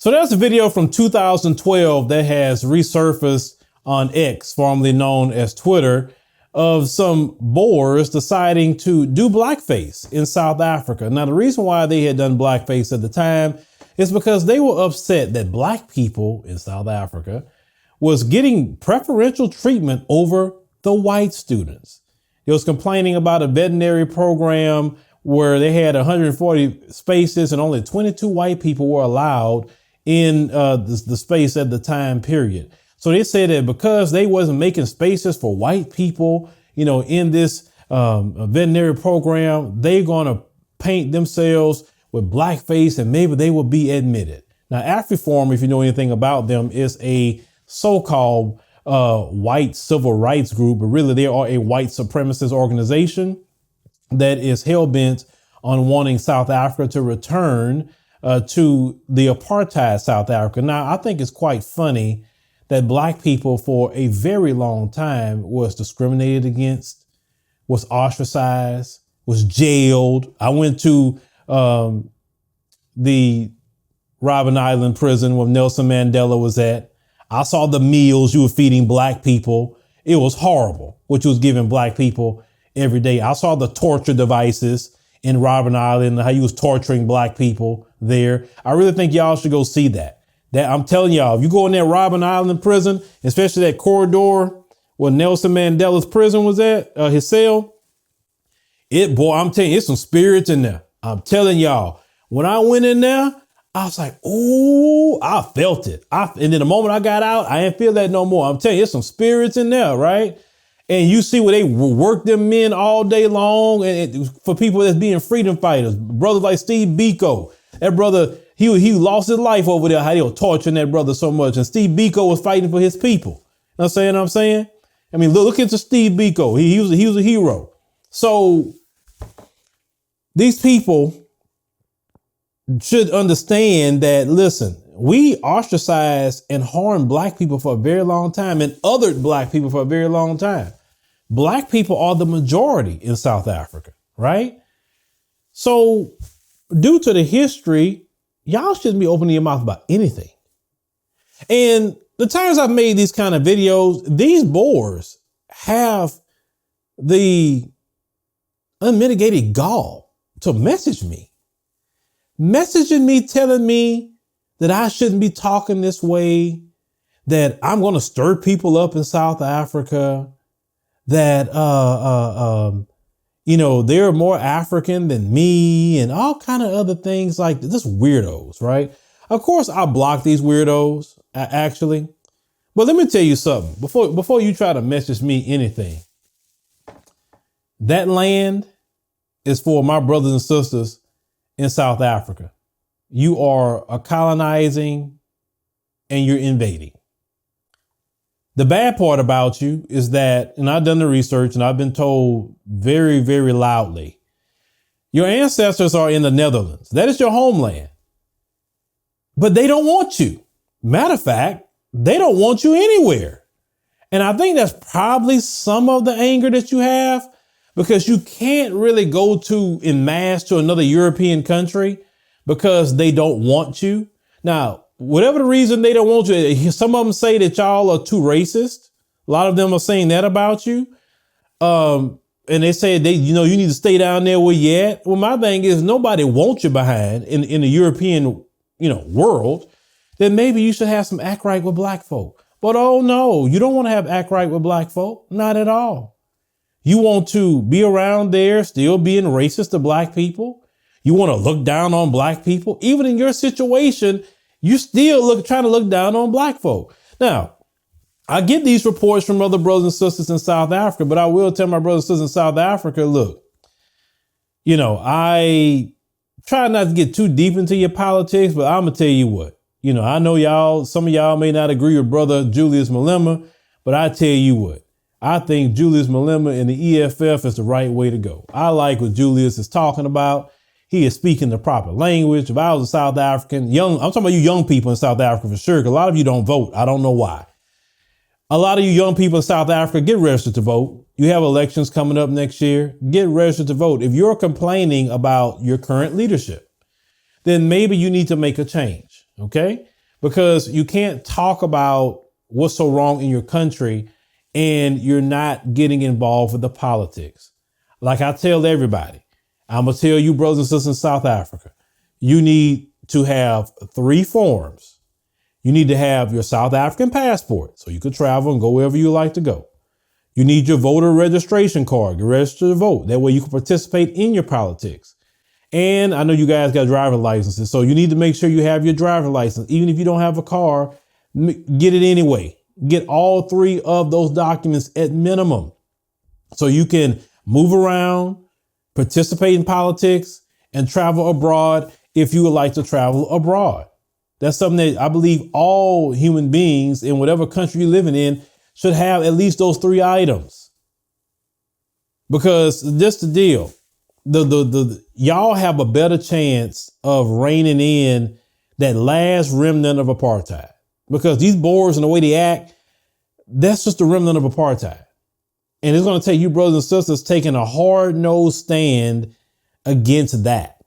So there's a video from 2012 that has resurfaced on X, formerly known as Twitter, of some Boers deciding to do blackface in South Africa. Now, the reason why they had done blackface at the time is because they were upset that black people in South Africa was getting preferential treatment over the white students. They was complaining about a veterinary program where they had 140 spaces and only 22 white people were allowed in the space at the time period. So they said that because they wasn't making spaces for white people, in this veterinary program, they're going to paint themselves with blackface and maybe they will be admitted. Now, AfriForum, if you know anything about them, is a so-called white civil rights group, but really they are a white supremacist organization that is hell-bent on wanting South Africa to return to the apartheid South Africa. Now, I think it's quite funny that black people for a very long time was discriminated against, was ostracized, was jailed. I went to the Robben Island prison where Nelson Mandela was at. I saw the meals you were feeding black people. It was horrible, what you was giving black people every day. I saw the torture devices in Robben Island, how you was torturing black people there. I really think y'all should go see that. I'm telling y'all, if you go in that Robben Island prison, especially that corridor where Nelson Mandela's prison was at, his cell, I'm telling you, it's some spirits in there. I'm telling y'all, when I went in there, I was like, oh, I felt it. And then the moment I got out, I didn't feel that no more. I'm telling you, there's some spirits in there, right? And you see where they work them men all day long. And for people that's being freedom fighters, brothers like Steve Biko, that brother, he lost his life over there, how they were torturing that brother so much. And Steve Biko was fighting for his people. You know what I'm saying? I mean, look into Steve Biko. He was a hero. So these people should understand that, listen, we ostracized and harmed black people for a very long time and othered black people for a very long time. Black people are the majority in South Africa, right? So due to the history, y'all shouldn't be opening your mouth about anything. And the times I've made these kind of videos, these Boers have the unmitigated gall to messaging me, telling me that I shouldn't be talking this way, that I'm going to stir people up in South Africa, that, they're more African than me and all kind of other things like this. Weirdos, right? Of course, I block these weirdos, actually. But let me tell you something before you try to message me anything. That land is for my brothers and sisters in South Africa. You are colonizing and you're invading. The bad part about you is that, and I've done the research and I've been told very, very loudly, your ancestors are in the Netherlands. That is your homeland. But they don't want you. Matter of fact, they don't want you anywhere. And I think that's probably some of the anger that you have, because you can't really go en masse to another European country because they don't want you. Now, whatever the reason they don't want you, some of them say that y'all are too racist. A lot of them are saying that about you. And they say you need to stay down there where you're at. Well, my thing is, nobody wants you behind in the European, world. Then maybe you should have some act right with black folk. But oh no, you don't want to have act right with black folk. Not at all. You want to be around there, still being racist to black people. You want to look down on black people. Even in your situation, you still trying to look down on black folk. Now, I get these reports from other brothers and sisters in South Africa, but I will tell my brothers and sisters in South Africa, look, I try not to get too deep into your politics, but I'm going to tell you what, I know some of y'all may not agree with brother Julius Malema, but I tell you what, I think Julius Malema and the EFF is the right way to go. I like what Julius is talking about. He is speaking the proper language. If I was a South African, I'm talking about you young people in South Africa for sure, because a lot of you don't vote. I don't know why. A lot of you young people in South Africa, get registered to vote. You have elections coming up next year. Get registered to vote. If you're complaining about your current leadership, then maybe you need to make a change. Okay? Because you can't talk about what's so wrong in your country and you're not getting involved with the politics. Like I tell everybody, I'm going to tell you brothers and sisters in South Africa, you need to have 3 forms. You need to have your South African passport so you could travel and go wherever you like to go. You need your voter registration card, you register to vote. That way you can participate in your politics. And I know you guys got driver licenses, so you need to make sure you have your driver license. Even if you don't have a car, get it anyway. Get all 3 of those documents at minimum so you can move around, participate in politics, and travel abroad if you would like to travel abroad. That's something that I believe all human beings in whatever country you're living in should have at least those 3 items. Because this the deal. The y'all have a better chance of reining in that last remnant of apartheid. Because these Boers and the way they act, that's just a remnant of apartheid. And it's going to take you brothers and sisters taking a hard-nosed stand against that.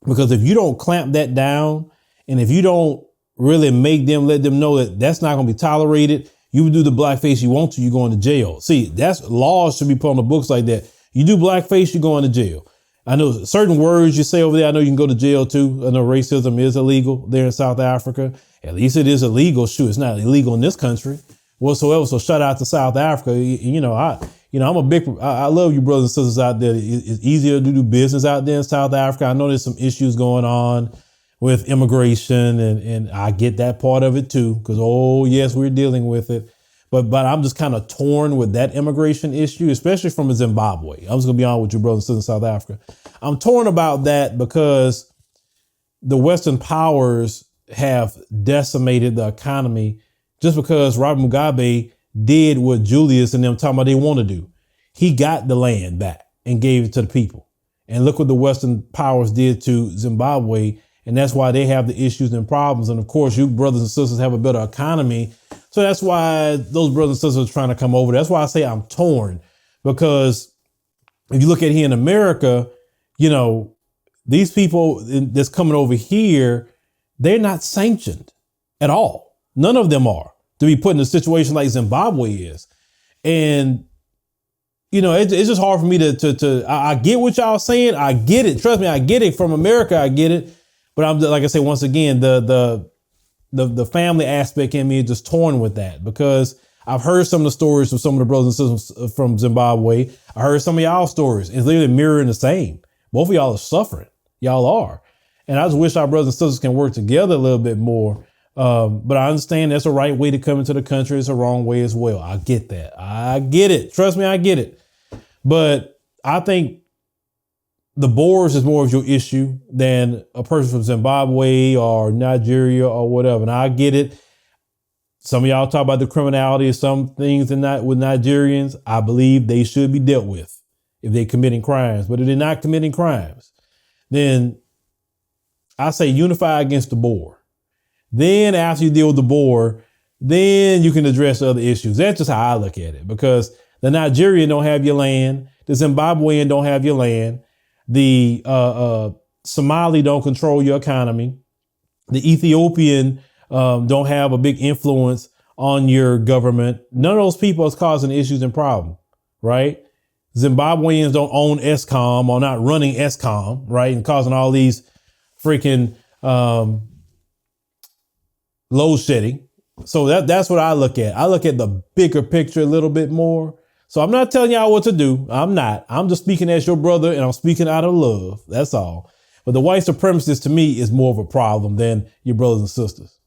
Because if you don't clamp that down, and if you don't really let them know that that's not going to be tolerated, you would do the blackface you want to, you're going to jail. See, that's laws should be put on the books like that. You do blackface, you're going to jail. I know certain words you say over there, I know you can go to jail too. I know racism is illegal there in South Africa. At least it is illegal. Shoot, it's not illegal in this country whatsoever. So shout out to South Africa. I love you brothers and sisters out there. It's easier to do business out there in South Africa. I know there's some issues going on with immigration and I get that part of it too. Cause yes, we're dealing with it. But I'm just kind of torn with that immigration issue, especially from Zimbabwe. I'm just gonna be honest with you, brothers and sisters in South Africa. I'm torn about that because the Western powers have decimated the economy just because Robert Mugabe did what Julius and them talking about they want to do. He got the land back and gave it to the people. And look what the Western powers did to Zimbabwe. And that's why they have the issues and problems. And of course, you brothers and sisters have a better economy. So that's why those brothers and sisters are trying to come over. That's why I say I'm torn, because if you look at here in America, these people that's coming over here, they're not sanctioned at all. None of them are to be put in a situation like Zimbabwe is. And, it's just hard for me I get what y'all saying. I get it. Trust me, I get it from America. I get it. But I'm like I say, once again, the family aspect in me is just torn with that, because I've heard some of the stories from some of the brothers and sisters from Zimbabwe. I heard some of y'all stories. It's literally mirroring the same. Both of y'all are suffering. Y'all are. And I just wish our brothers and sisters can work together a little bit more. But I understand that's a right way to come into the country. It's a wrong way as well. I get that. I get it. Trust me, I get it. But I think the Boers is more of your issue than a person from Zimbabwe or Nigeria or whatever. And I get it. Some of y'all talk about the criminality of some things with Nigerians. I believe they should be dealt with if they're committing crimes. But if they're not committing crimes, then I say unify against the Boer. Then after you deal with the Boer, then you can address other issues. That's just how I look at it, because the Nigerian don't have your land. The Zimbabwean don't have your land. The Somali don't control your economy. The Ethiopian don't have a big influence on your government. None of those people is causing issues and problems, right? Zimbabweans don't own Eskom or not running Eskom, right? And causing all these freaking load shedding. So that's what I look at. I look at the bigger picture a little bit more. So I'm not telling y'all what to do. I'm not. I'm just speaking as your brother, and I'm speaking out of love. That's all. But the white supremacist to me is more of a problem than your brothers and sisters.